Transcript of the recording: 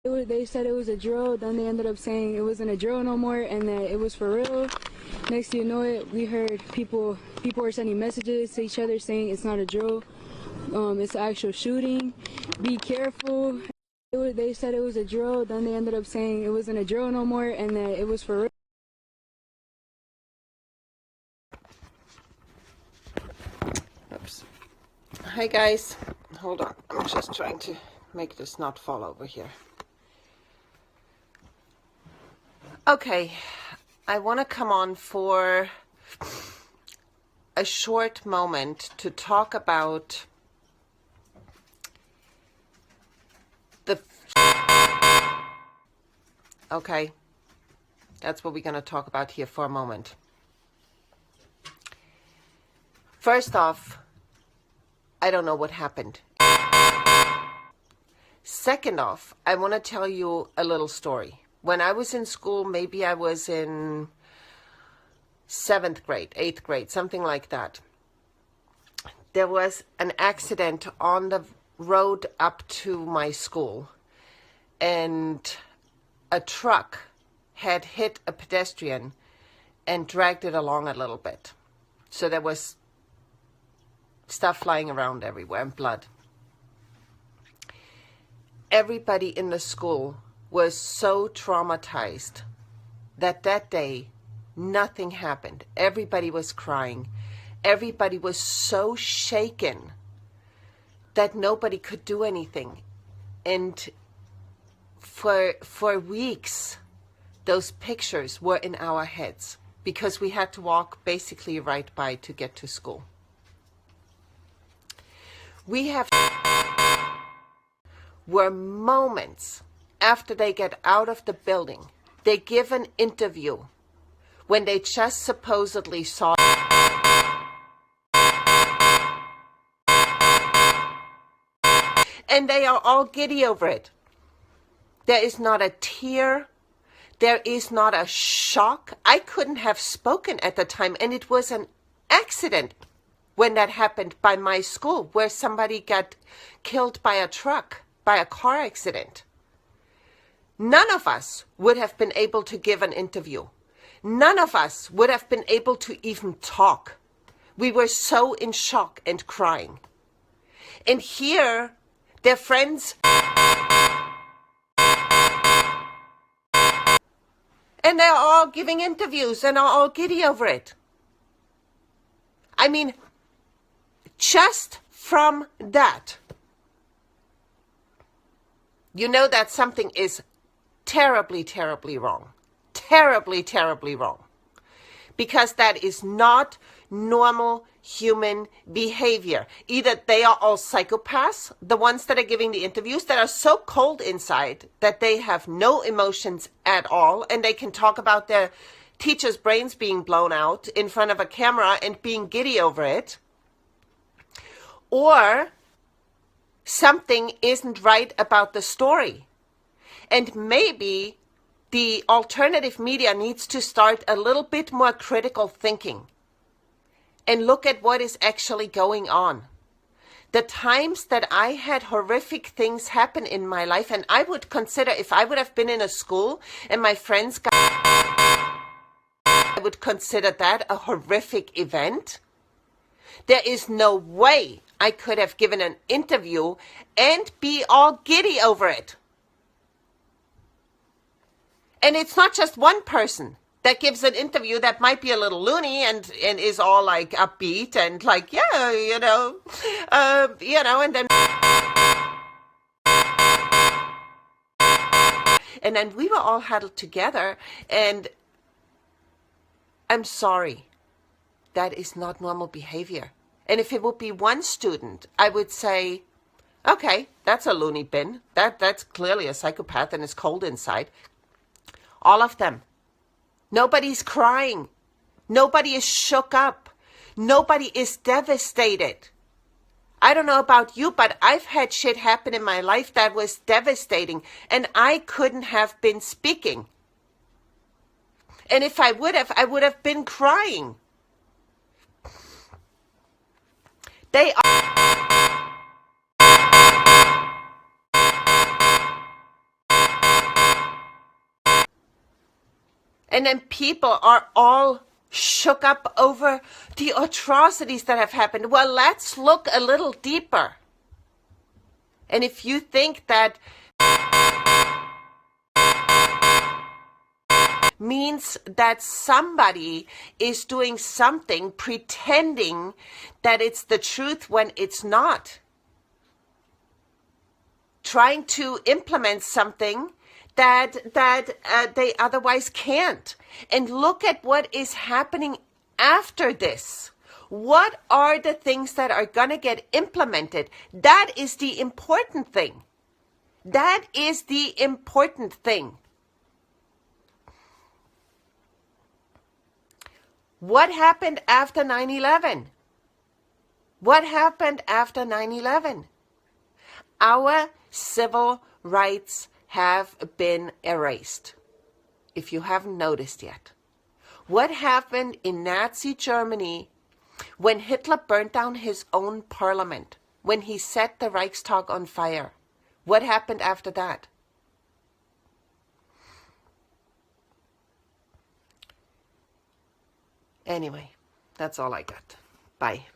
They said it was a drill, then they ended up saying it wasn't a drill no more and that it was for real. Next thing you know it, we heard people were sending messages to each other saying it's not a drill, it's an actual shooting, be careful. They said it was a drill, then they ended up saying it wasn't a drill no more and that it was for real. Oops. Hi guys, hold on, I'm just trying to make this not fall over here. Okay, I want to come on for a short moment to talk about okay, that's what we're going to talk about here for a moment. First off, I don't know what happened. Second off, I want to tell you a little story. When I was in school, maybe I was in 7th grade, 8th grade, something like that. There was an accident on the road up to my school, and a truck had hit a pedestrian and dragged it along a little bit. So there was stuff flying around everywhere and blood. Everybody in the school was so traumatized that day nothing happened. Everybody was crying. Everybody was so shaken that nobody could do anything. And for weeks, those pictures were in our heads because we had to walk basically right by to get to school. Were moments after they get out of the building, they give an interview when they just supposedly saw and they are all giddy over it. There is not a tear. There is not a shock. I couldn't have spoken at the time, and it was an accident when that happened by my school, where somebody got killed by a truck, by a car accident. None of us would have been able to give an interview. None of us would have been able to even talk. We were so in shock and crying. And here, their friends, and they're all giving interviews and are all giddy over it. I mean, just from that, you know that something is terribly, terribly wrong. Terribly, terribly wrong. Because that is not normal human behavior. Either they are all psychopaths, the ones that are giving the interviews, that are so cold inside that they have no emotions at all, and they can talk about their teacher's brains being blown out in front of a camera and being giddy over it. Or something isn't right about the story. And maybe the alternative media needs to start a little bit more critical thinking and look at what is actually going on. The times that I had horrific things happen in my life, and I would consider, if I would have been in a school and my friends got, I would consider that a horrific event. There is no way I could have given an interview and be all giddy over it. And it's not just one person that gives an interview that might be a little loony and is all like upbeat and like, yeah, and then and then we were all huddled together, and I'm sorry, that is not normal behavior. And if it would be one student, I would say, okay, that's a loony bin. That's clearly a psychopath and is cold inside. All of them. Nobody's crying. Nobody is shook up. Nobody is devastated. I don't know about you, but I've had shit happen in my life that was devastating, and I couldn't have been speaking. And if I would have been crying. They are And then people are all shook up over the atrocities that have happened. Well, let's look a little deeper. And if you think that means that somebody is doing something pretending that it's the truth when it's not, trying to implement something that they otherwise can't. And look at what is happening after this. What are the things that are going to get implemented? That is the important thing. That is the important thing. What happened after 9/11? What happened after 9/11? Our civil rights have been erased, if you haven't noticed yet. What happened in Nazi Germany when Hitler burnt down his own parliament, when he set the Reichstag on fire? What happened after that? Anyway, that's all I got. Bye.